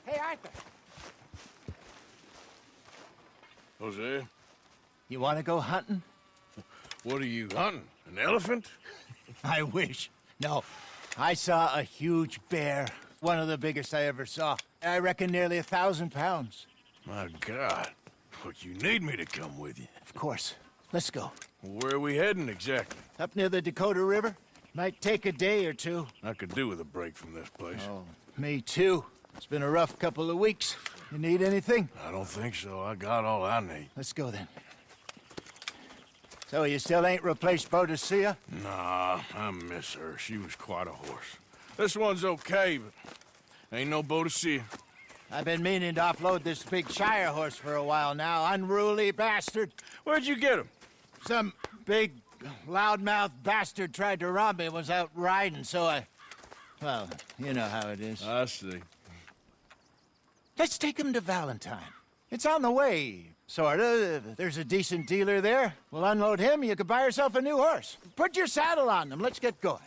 Hey, Arthur. Jose, You want to go hunting? what are you hunting? An elephant? I wish. No. I saw a huge bear. One of the biggest I ever saw. I reckon nearly 1,000 pounds. My God. But you need me to come with you. Of course. Let's go. Where are we heading exactly? Up near the Dakota River. Might take a day or two. I could do with a break from this place. Oh, me too. It's been a rough couple of weeks. You need anything? I don't think so. I got all I need. Let's go then. So you still ain't replaced Boadicea? Nah, I miss her. She was quite a horse. This one's okay, but ain't no Boadicea. I've been meaning to offload this big Shire horse for a while now. Unruly bastard. Where'd you get him? Some big, loudmouth bastard tried to rob me and was out riding, so I... Well, you know how it is. I see. Let's take him to Valentine. It's on the way, sorta. There's a decent dealer there. We'll unload him, you could buy yourself a new horse. Put your saddle on them, let's get going.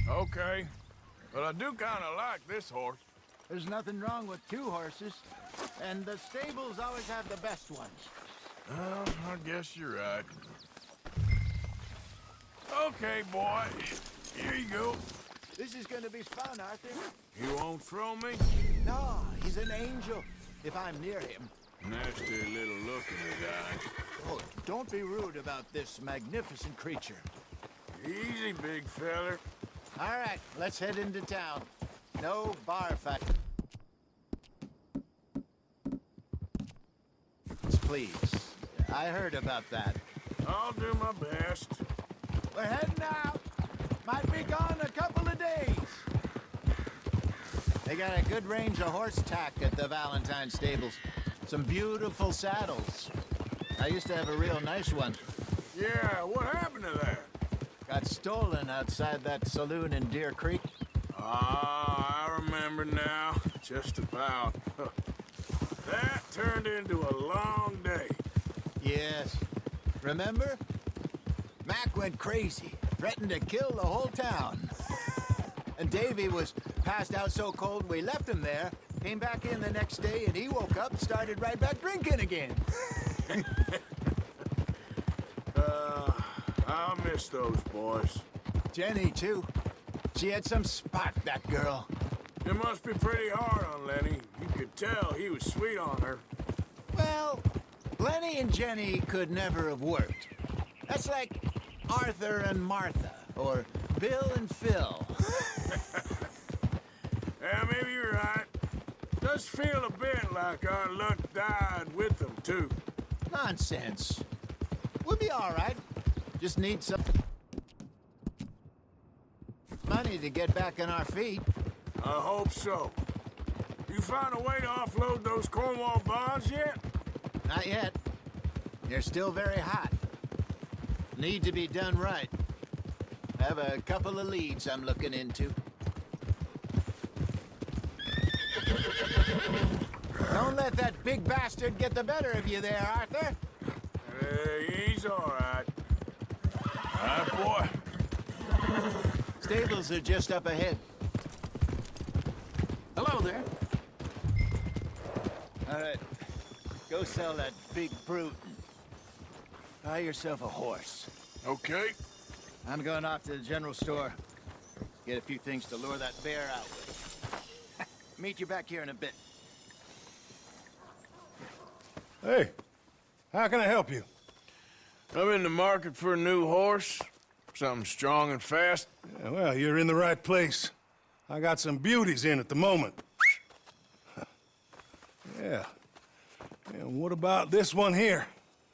Okay. But I do kind of like this horse. There's nothing wrong with two horses, and the stables always have the best ones. Well, I guess you're right. Okay, boy. Here you go. This is gonna be fun, Arthur. You won't throw me? No, he's an angel, if I'm near him. Nasty little looking guy. Oh, don't be rude about this magnificent creature. Easy, big feller. All right, let's head into town. No bar fight. Please. I heard about that. I'll do my best. We're heading out. Might be gone a couple of days. They got a good range of horse tack at the Valentine stables. Some beautiful saddles. I used to have a real nice one. Yeah, what happened to that? Got stolen outside that saloon in Deer Creek. Ah, I remember now. Just about. That turned into a long day. Yes. Remember? Mac went crazy, threatened to kill the whole town. And Davy was passed out so cold we left him there, came back in the next day, and he woke up and started right back drinking again. I'll miss those boys. Jenny, too. She had some spot, that girl. It must be pretty hard on Lenny. You could tell he was sweet on her. Well, Lenny and Jenny could never have worked. That's like Arthur and Martha, or Bill and Phil. Yeah, maybe you're right. Does feel a bit like our luck died with them, too. Nonsense. We'll be all right. Just need some money to get back on our feet. I hope so. You find a way to offload those Cornwall bonds yet? Not yet. They're still very hot. Need to be done right. Have a couple of leads I'm looking into. Don't let that big bastard get the better of you there, Arthur. He's all right. All right, boy. Stables are just up ahead. Hello there. All right. Go sell that big brute. Buy yourself a horse. Okay. I'm going off to the general store. Get a few things to lure that bear out with. Meet you back here in a bit. Hey, how can I help you? I'm in the market for a new horse. Something strong and fast. Yeah, well, you're in the right place. I got some beauties in at the moment. Yeah. And what about this one here?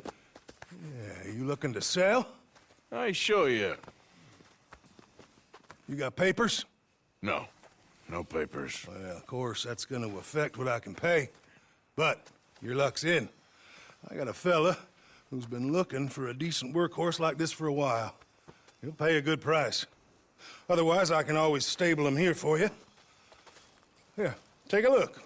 Yeah, you looking to sell? I ain't sure yet. You got papers? No. No papers. Well, of course, that's gonna affect what I can pay. But your luck's in. I got a fella who's been looking for a decent workhorse like this for a while. He'll pay a good price. Otherwise, I can always stable him here for you. Here, take a look.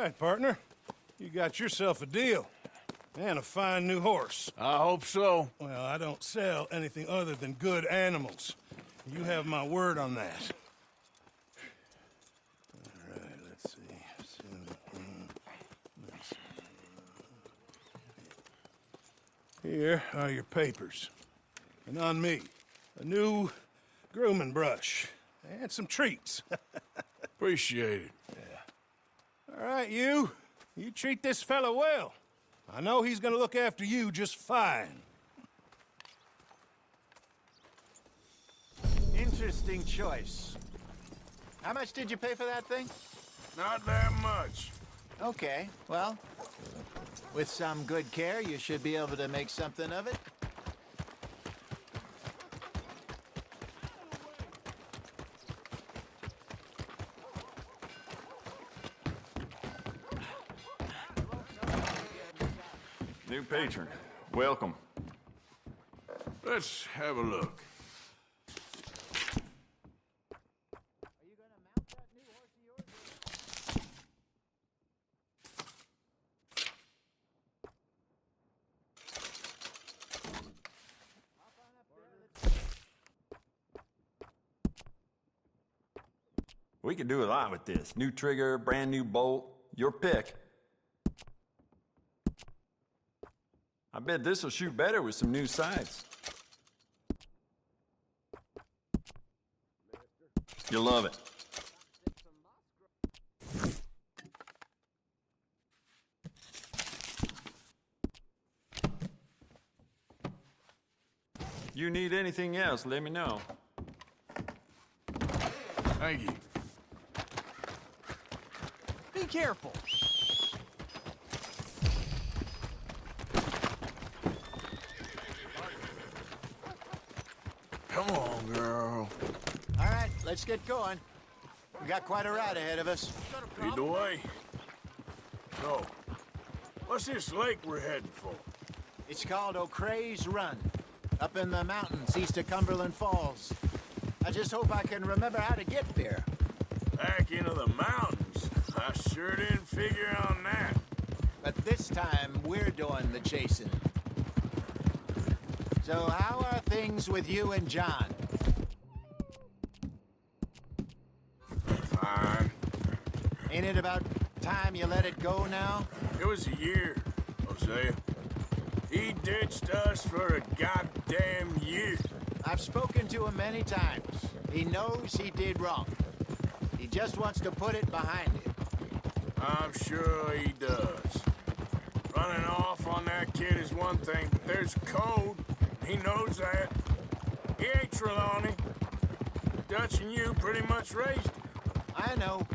right, partner. You got yourself a deal. And a fine new horse. I hope so. Well, I don't sell anything other than good animals. You have my word on that. All right, let's see. Here are your papers. And on me, a new grooming brush. And some treats. Appreciate it. All right, you. You treat this fella well. I know he's gonna look after you just fine. Interesting choice. How much did you pay for that thing? Not that much. Okay, well, with some good care, you should be able to make something of it. New patron, welcome. Let's have a look. Are you gonna mount that new horse of yours? We can do a lot with this. New trigger, brand new bolt, your pick. I bet this will shoot better with some new sights. You'll love it. You need anything else, let me know. Thank you. Be careful. Come on, girl. All right, let's get going. We got quite a ride ahead of us. Lead the way. So, what's this lake we're heading for? It's called O'Creagh's Run, up in the mountains east of Cumberland Falls. I just hope I can remember how to get there. Back into the mountains? I sure didn't figure on that. But this time, we're doing the chasing. So how are things with you and John? Fine. Ain't it about time you let it go now? It was a year, Hosea. He ditched us for a goddamn year. I've spoken to him many times. He knows he did wrong. He just wants to put it behind him. I'm sure he does. Running off on that kid is one thing, but there's code. He knows that. He ain't Trelawney. Dutch and you pretty much raised him. I know.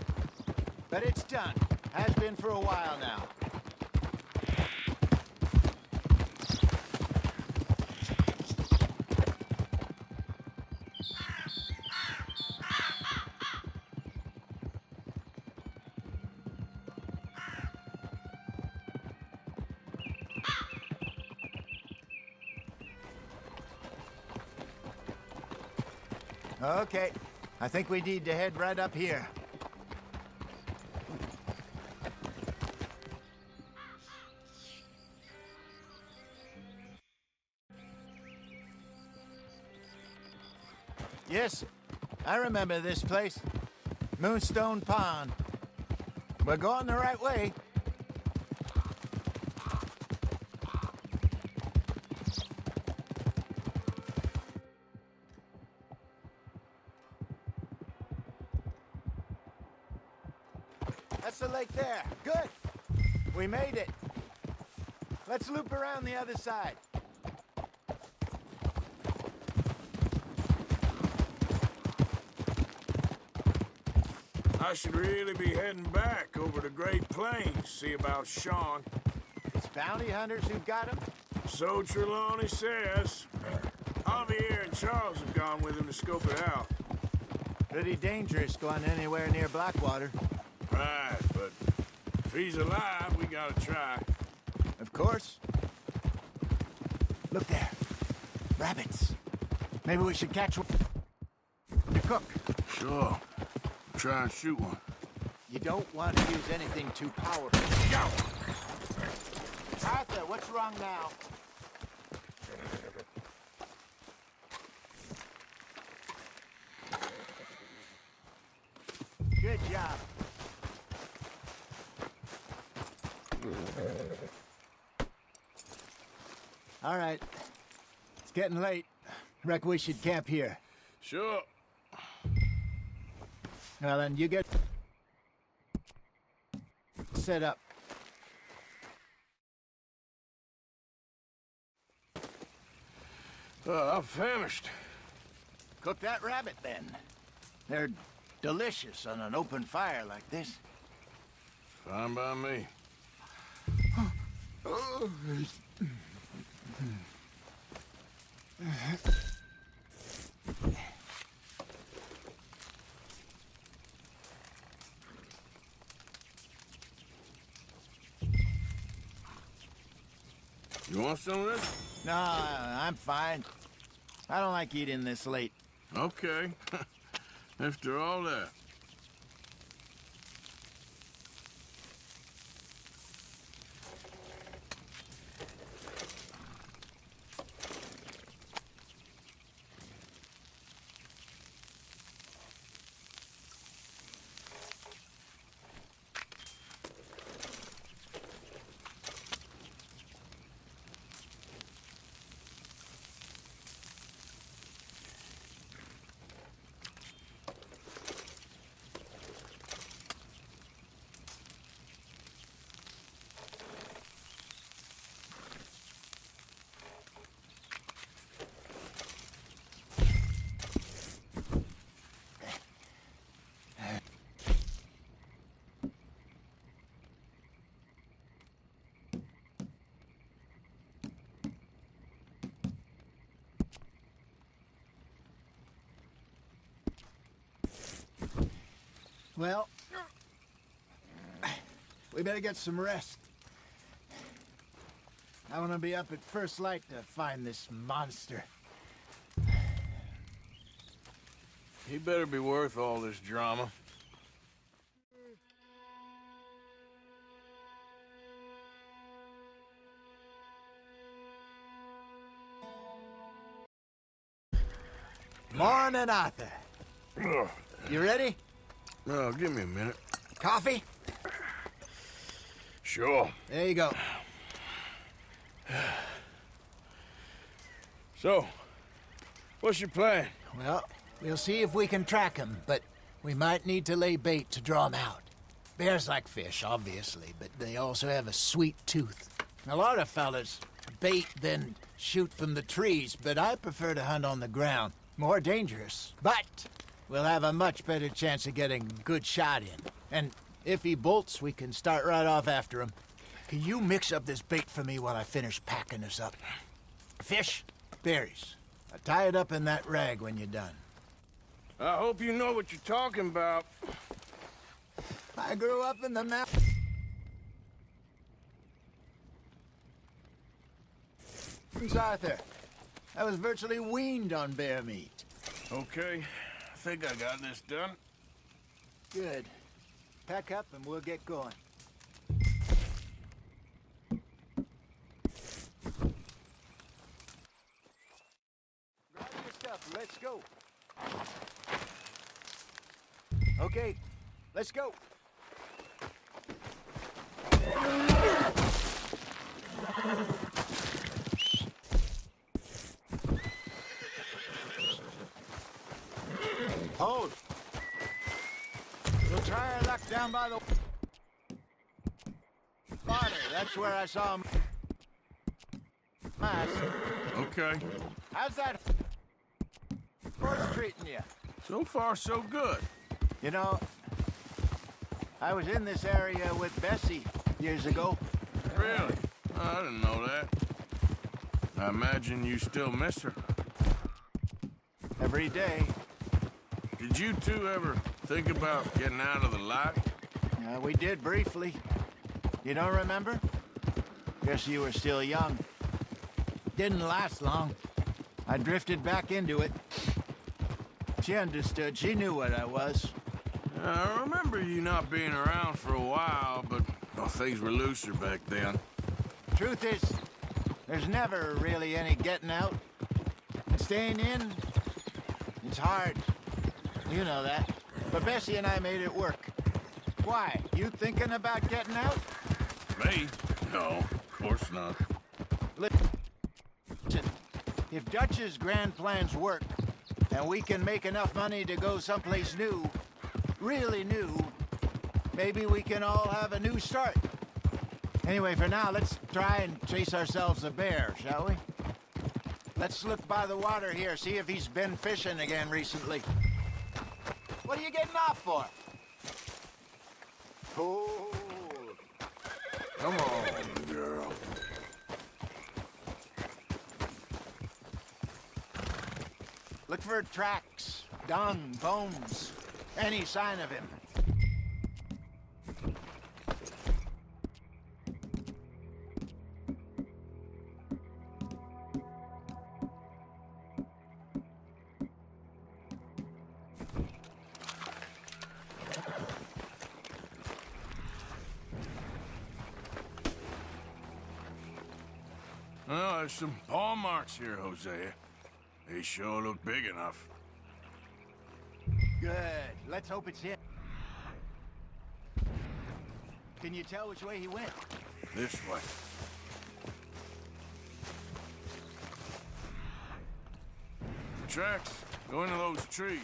But it's done. Has been for a while now. Okay, I think we need to head right up here. Yes, I remember this place. Moonstone Pond. We're going the right way. That's the lake there. Good. We made it. Let's loop around the other side. I should really be heading back over the Great Plains, see about Sean. It's bounty hunters who've got him. So Trelawney says. Javier and Charles have gone with him to scope it out. Pretty dangerous going anywhere near Blackwater. Right, but if he's alive, we gotta try. Of course. Look there. Rabbits. Maybe we should catch one to cook. Sure. Try and shoot one. You don't want to use anything too powerful. Go! Arthur, what's wrong now? Good job. All right. It's getting late. Reckon we should camp here. Sure. Well, then you get set up. I'm famished. Cook that rabbit, then. They're delicious on an open fire like this. Fine by me. You want some of this? No, I'm fine. I don't like eating this late. Okay. After all that. Well, we better get some rest. I want to be up at first light to find this monster. He better be worth all this drama. Morning, Arthur. Ugh. You ready? No, give me a minute. Coffee? Sure. There you go. So, what's your plan? Well, we'll see if we can track him, but we might need to lay bait to draw him out. Bears like fish, obviously, but they also have a sweet tooth. A lot of fellas bait, then shoot from the trees, but I prefer to hunt on the ground. More dangerous, but we'll have a much better chance of getting a good shot in. And if he bolts, we can start right off after him. Can you mix up this bait for me while I finish packing this up? Fish, berries. I'll tie it up in that rag when you're done. I hope you know what you're talking about. I grew up in the mountains. Arthur, I was virtually weaned on bear meat. Okay, I think I got this done. Good. Pack up and we'll get going. Grab your stuff, let's go. Okay, let's go. Hold. We'll try our luck down by the water. That's where I saw him last. Okay. How's that horse treating you? So far, so good. You know, I was in this area with Bessie years ago. Really? I didn't know that. I imagine you still miss her. Every day. Did you two ever think about getting out of the light? We did briefly. You don't remember? Guess you were still young. Didn't last long. I drifted back into it. She understood. She knew what I was. I remember you not being around for a while, but well, things were looser back then. Truth is, there's never really any getting out. And staying in, it's hard. You know that. But Bessie and I made it work. Why? You thinking about getting out? Me? No, of course not. Listen, if Dutch's grand plans work, and we can make enough money to go someplace new, really new, maybe we can all have a new start. Anyway, for now, let's try and chase ourselves a bear, shall we? Let's look by the water here, see if he's been fishing again recently. What are you getting off for? Oh. Come on, girl. Look for tracks, dung, bones, any sign of him. Well, there's some paw marks here, Hosea. They sure look big enough. Good. Let's hope it's him. Can you tell which way he went? This way. Tracks. Go into those trees.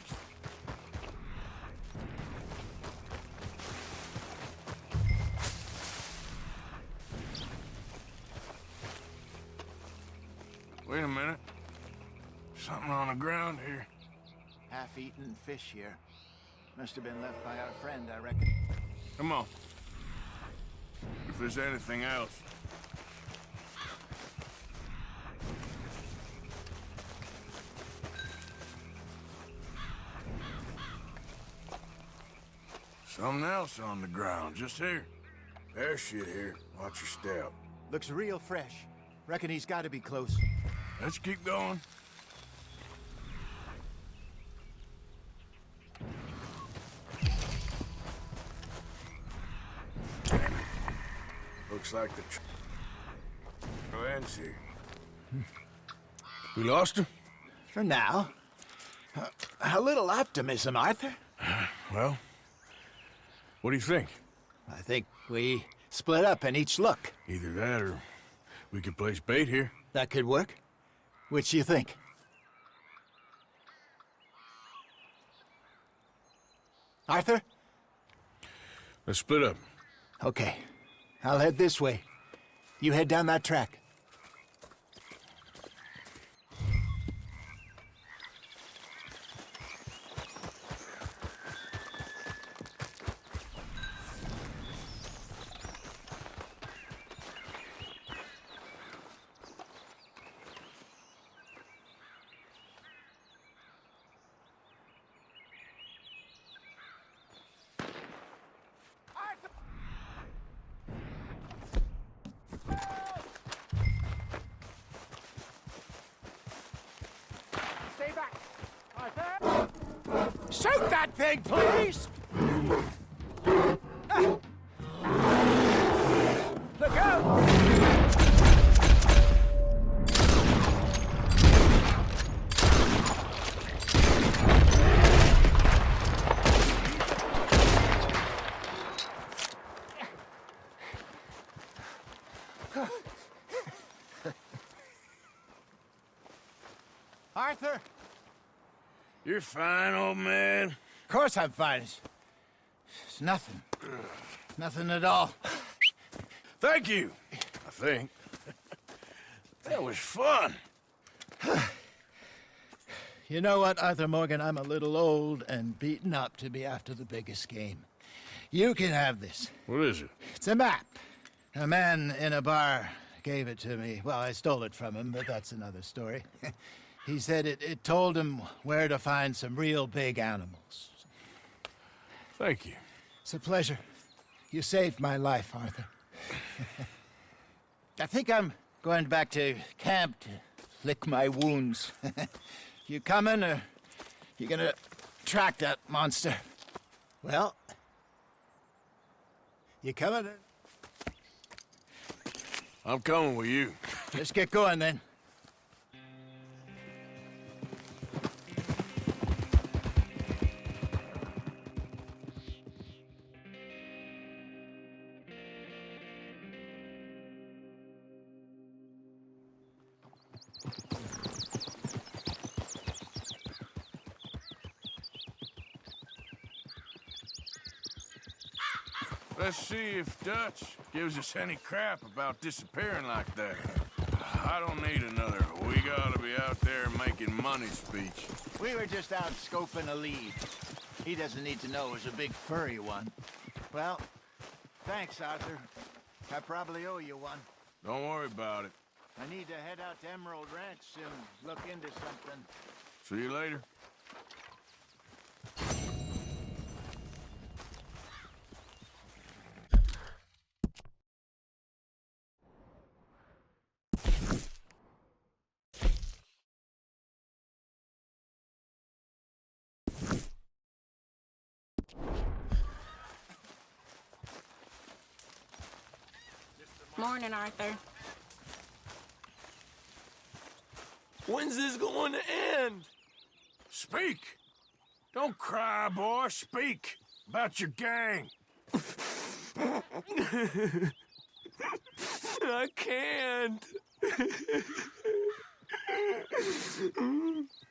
Wait a minute. Something on the ground here. Half-eaten fish here. Must have been left by our friend, I reckon. Come on. If there's anything else. Something else on the ground, just here. There's shit here. Watch your step. Looks real fresh. Reckon he's got to be close. Let's keep going. Looks like the ends here. We lost him? For now. A little optimism, Arthur. Well, what do you think? I think we split up and each look. Either that or we could place bait here. That could work. Which do you think? Arthur? Let's split up. Okay. I'll head this way. You head down that track. Stay back! Arthur! Shoot that thing, please! Look out! Arthur! You're fine, old man. Of course I'm fine. It's nothing. Nothing at all. Thank you, I think. That was fun. You know what, Arthur Morgan? I'm a little old and beaten up to be after the biggest game. You can have this. What is it? It's a map. A man in a bar gave it to me. Well, I stole it from him, but that's another story. He said it told him where to find some real big animals. Thank you. It's a pleasure. You saved my life, Arthur. I think I'm going back to camp to lick my wounds. You coming, or you gonna track that monster? Well, you coming? I'm coming with you. Let's get going then. Let's see if Dutch gives us any crap about disappearing like that. I don't need another "we gotta be out there making money" speech. We were just out scoping a lead. He doesn't need to know it was a big furry one. Well, thanks, Arthur. I probably owe you one. Don't worry about it. I need to head out to Emerald Ranch and look into something. See you later. Morning, Arthur. When's this going to end? Speak! Don't cry, boy. Speak about your gang. I can't.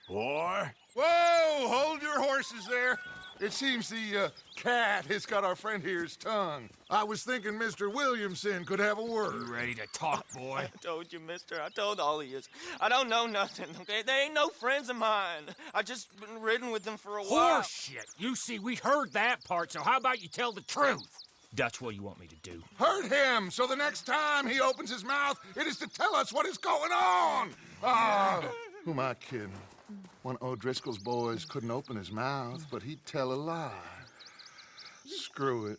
Boy. Whoa! Hold your horses there. It seems the cat has got our friend here's tongue. I was thinking Mr. Williamson could have a word. You ready to talk, boy? I told you, mister. I told all of you. I don't know nothing, okay? They ain't no friends of mine. I just been ridden with them for a while. Horseshit! You see, we heard that part, so how about you tell the truth? Dutch, what do you want me to do? Hurt him, so the next time he opens his mouth, it is to tell us what is going on. Who am I kidding? One of O'Driscoll's boys couldn't open his mouth, but he'd tell a lie. Screw it.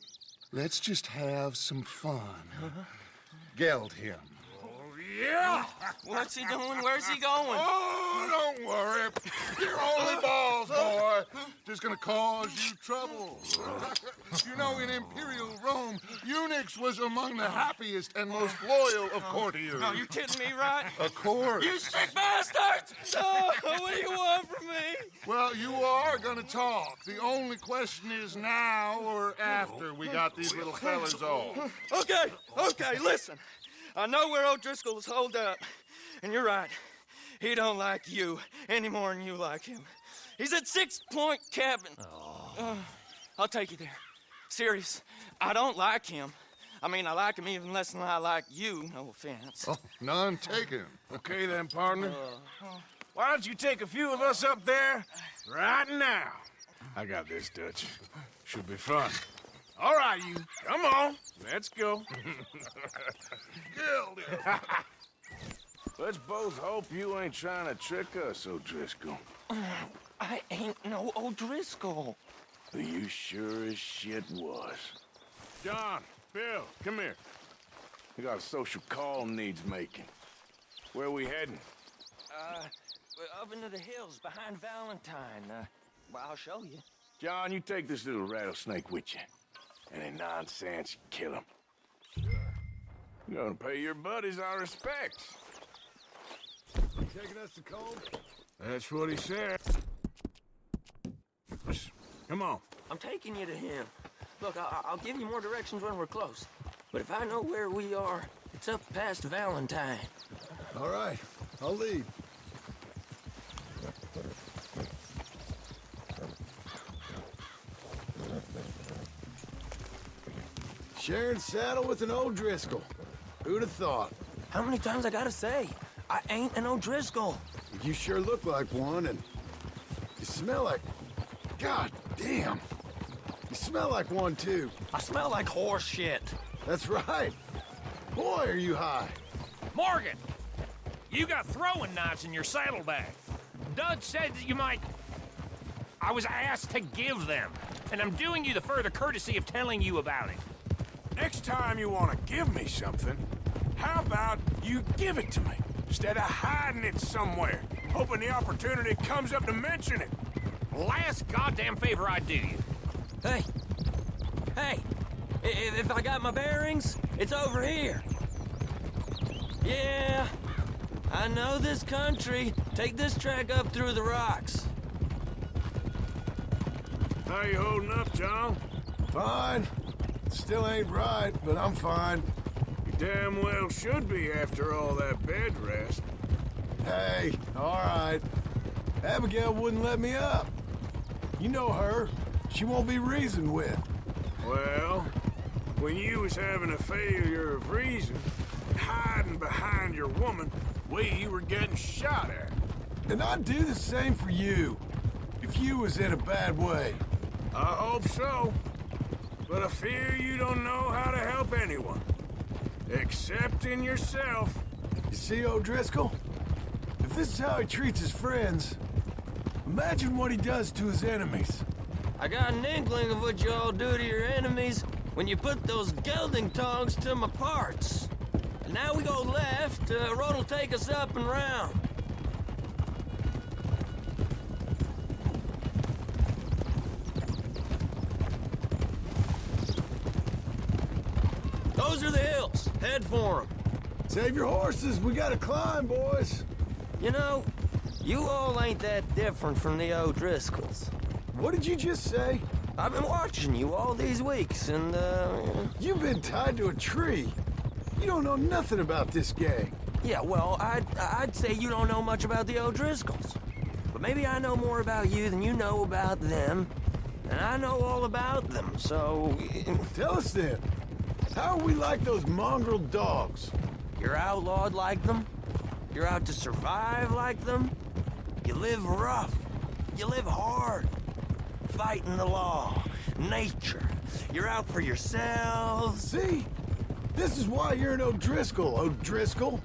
Let's just have some fun. Geld him. Yeah! What's he doing? Where's he going? Oh, don't worry. You're only balls, boy. Just gonna cause you trouble. You know, in Imperial Rome, eunuchs was among the happiest and most loyal of courtiers. No, you kidding me, right? Of course. You sick bastards! Oh, what do you want from me? Well, you are gonna talk. The only question is now or after we got these little fellas off. Okay, listen. I know where O'Driscoll's holed up, and you're right. He don't like you any more than you like him. He's at 6 Point Cabin. I'll take you there. Serious, I don't like him. I mean, I like him even less than I like you, no offense. Oh, none taken. Okay then, partner. Why don't you take a few of us up there right now? I got this, Dutch. Should be fun. All right, you. Come on. Let's go. Let's both hope you ain't trying to trick us, O'Driscoll. I ain't no O'Driscoll. You sure as shit was. John, Bill, come here. We got a social call needs making. Where we heading? Up into the hills behind Valentine. Well, I'll show you. John, you take this little rattlesnake with you. Any nonsense, kill him. You're gonna pay your buddies our respects. Taking us to cold? That's what he said. Come on. I'm taking you to him. Look, I'll give you more directions when we're close. But if I know where we are, it's up past Valentine. All right, I'll lead. Sharing saddle with an O'Driscoll. Who'd have thought? How many times I gotta say? I ain't an O'Driscoll. You sure look like one, and you smell like... God damn. You smell like one, too. I smell like horse shit. That's right. Boy, are you high. Morgan! You got throwing knives in your saddlebag. Dutch said that you might... I was asked to give them, and I'm doing you the further courtesy of telling you about it. Next time you want to give me something, how about you give it to me, instead of hiding it somewhere, hoping the opportunity comes up to mention it? Last goddamn favor I do you. Hey, Hey, if I got my bearings, it's over here. Yeah, I know this country. Take this track up through the rocks. How you holding up, John? Fine. Still ain't right, but I'm fine. You damn well should be after all that bed rest. Hey, all right. Abigail wouldn't let me up. You know her. She won't be reasoned with. Well, when you was having a failure of reason, hiding behind your woman, we were getting shot at. And I'd do the same for you, if you was in a bad way. I hope so. But I fear you don't know how to help anyone. Except in yourself. You see, O'Driscoll? If this is how he treats his friends, imagine what he does to his enemies. I got an inkling of what you all do to your enemies when you put those gelding tongs to my parts. And now we go left, road will take us up and round. Those are the hills. Head for them. Save your horses, we gotta climb, boys. You know, you all ain't that different from the O'Driscolls. What did you just say? I've been watching you all these weeks, and, You've been tied to a tree. You don't know nothing about this gang. Yeah, well, I'd say you don't know much about the O'Driscolls. But maybe I know more about you than you know about them. And I know all about them, so... Tell us then. How are we like those mongrel dogs? You're outlawed like them. You're out to survive like them. You live rough. You live hard. Fighting the law. Nature. You're out for yourselves. See? This is why you're an O'Driscoll, O'Driscoll.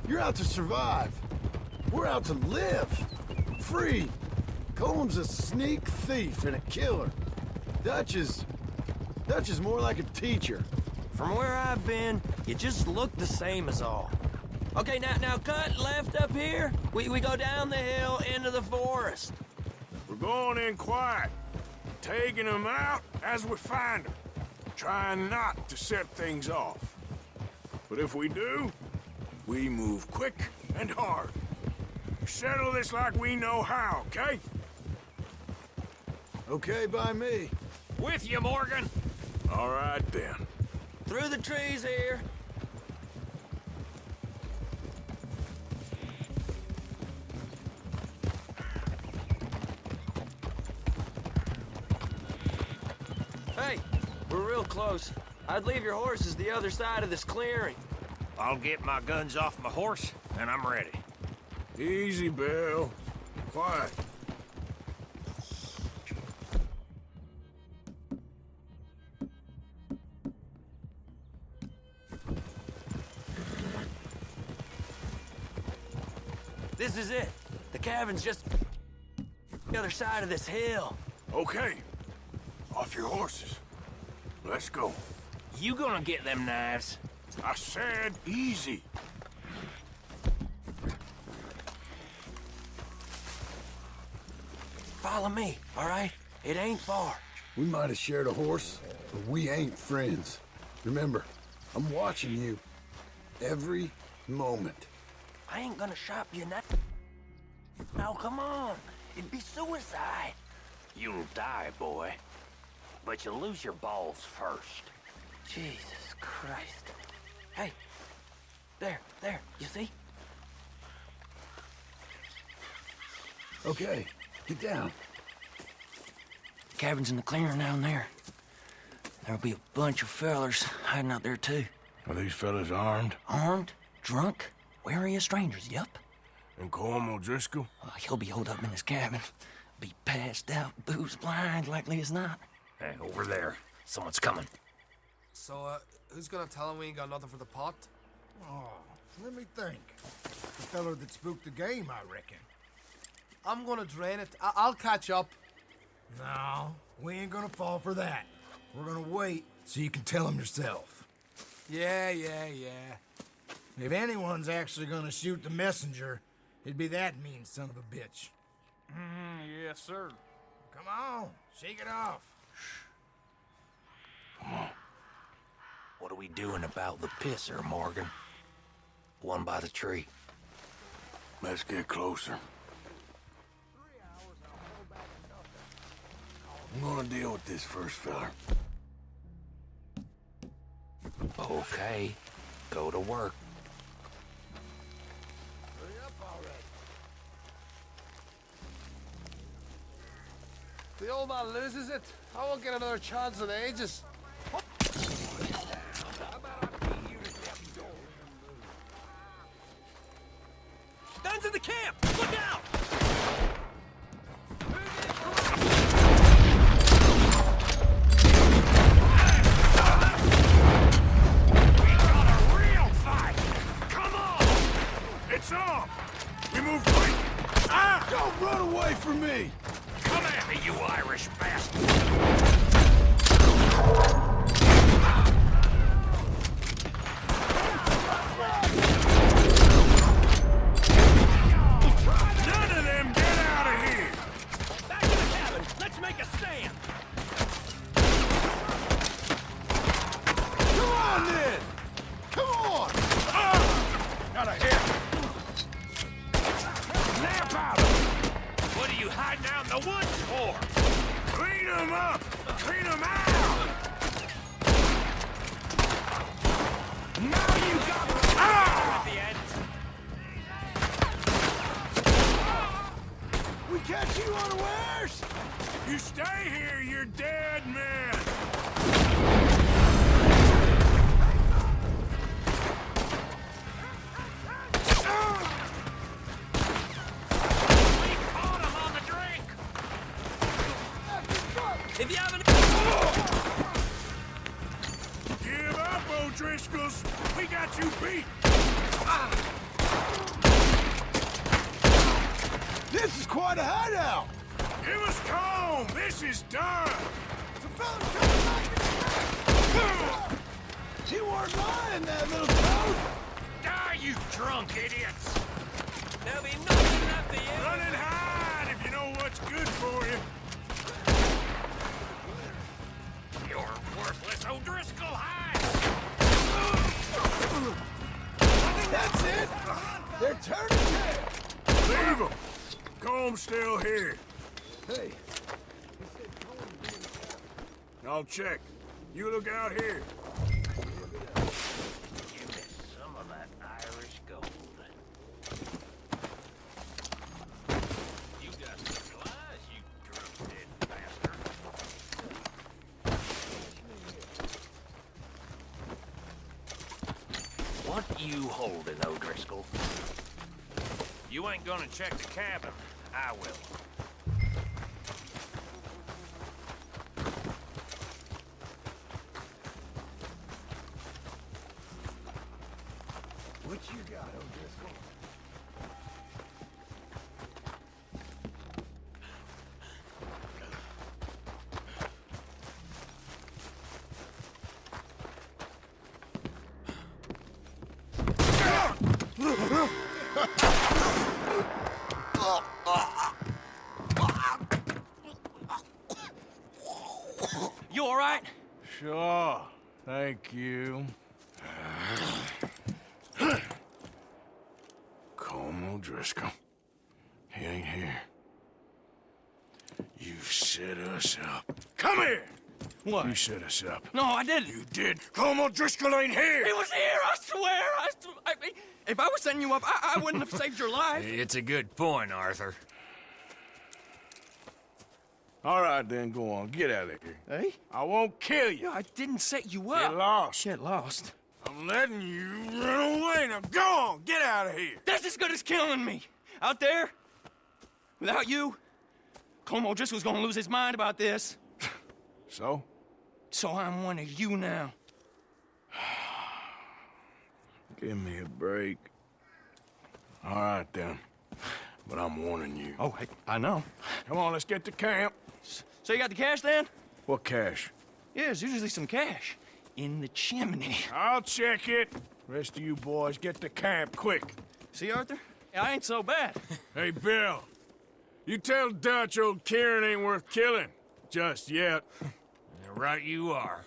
You're out to survive. We're out to live. Free. Coleman's a sneak thief and a killer. Dutch is more like a teacher. From where I've been, you just look the same as all. Okay, now cut left up here. We go down the hill into the forest. We're going in quiet, taking them out as we find them, trying not to set things off. But if we do, we move quick and hard. Settle this like we know how, okay? Okay by me. With you, Morgan. All right, then. Through the trees here. Hey, we're real close. I'd leave your horses the other side of this clearing. I'll get my guns off my horse, and I'm ready. Easy, Bill. Quiet. This is it. The cabin's just the other side of this hill. Okay. Off your horses. Let's go. You gonna get them knives? I said easy. Follow me, all right? It ain't far. We might have shared a horse, but we ain't friends. Remember, I'm watching you. Every moment. I ain't gonna shop you now. Now, come on. It'd be suicide. You'll die, boy. But you'll lose your balls first. Jesus Christ. Hey. There, you see? Okay, get down. The cabin's in the clearing down there. There'll be a bunch of fellers hiding out there, too. Are these fellas armed? Armed, drunk, wary of strangers, yup. And Colm O'Driscoll? He'll be holed up in his cabin. Be passed out, booze blind, likely as not. Hey, over there. Someone's coming. So, who's gonna tell him we ain't got nothing for the pot? Oh, let me think. The feller that spooked the game, I reckon. I'm gonna drain it. I'll catch up. No, we ain't gonna fall for that. We're gonna wait so you can tell him yourself. Yeah. If anyone's actually gonna shoot the messenger, it'd be that mean son of a bitch. Yes, sir. Come on, shake it off. Come on. What are we doing about the pisser, Morgan? One by the tree. Let's get closer. I'm gonna deal with this first fella. Okay, go to work. Hurry up already. The old man loses it. I won't get another chance in ages. Guns in the camp! Look out! It's on! We move quick! Ah! Don't run away from me! Come at me, you Irish bastard! None of them get out of here! Back to the cabin! Let's make a stand! Come on, then! Come on! Got a hit! Snap out of it! What are you hiding out in the woods for? Clean them up! Clean them out! Now you got at the end. We catch you unawares! You stay here, you're dead men! If you haven't... Give up, O'Driscolls! We got you beat! This is quite a hideout! Give us calm! This is done! Some fellas coming back! You weren't lying, that little toad! Die, you drunk idiots! There'll be nothing left of you! Run and hide if you know what's good for you! You're worthless O'Driscoll hide! That's it! They're turning tail! Leave them! Comb's still here. Hey. I'll check. You look out here. You missed some of that Irish gold. You got some lies, you drunk dead bastard. What you holding, O'Driscoll? You ain't gonna check the cabin. I will. What you got, O'Driscoll? You all right? Sure. Thank you. Colm O'Driscoll. He ain't here. You set us up. Come here! What? You set us up. No, I didn't. You did. Colm O'Driscoll ain't here! He was here, I swear! If I was setting you up, I wouldn't have saved your life. It's a good point, Arthur. All right, then, go on. Get out of here. Hey? I won't kill you. I didn't set you up. Get lost. Get lost. I'm letting you run away. Now go on. Get out of here. That's as good as killing me. Out there, without you, Colm O'Driscoll's gonna lose his mind about this. So? So I'm one of you now. Give me a break. All right, then. But I'm warning you. Oh, I know. Come on, let's get to camp. So you got the cash then? What cash? Yeah, there's usually some cash in the chimney. I'll check it. Rest of you boys, get to camp, quick. See, Arthur? I ain't so bad. Hey, Bill. You tell Dutch old Kieran ain't worth killing. Just yet. Right you are.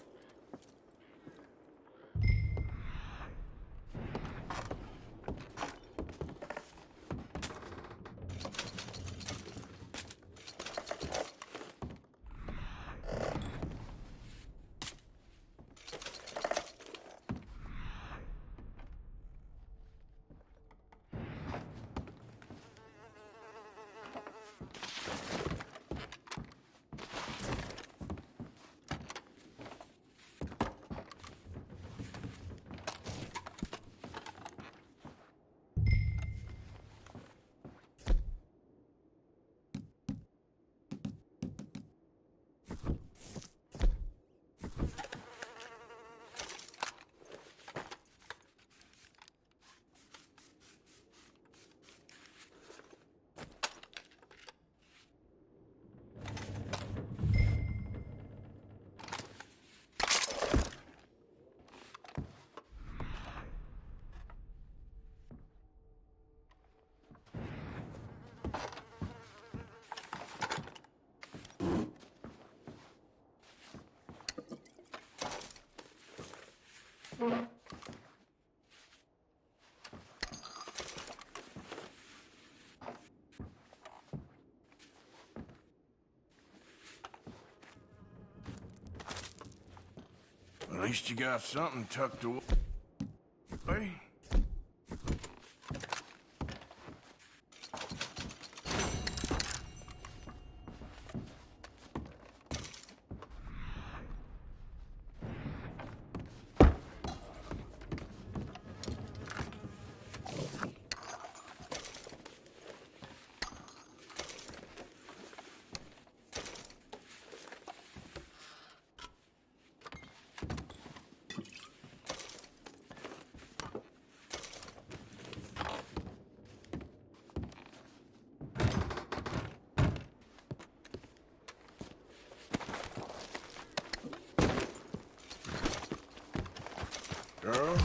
At least you got something tucked away. Girl,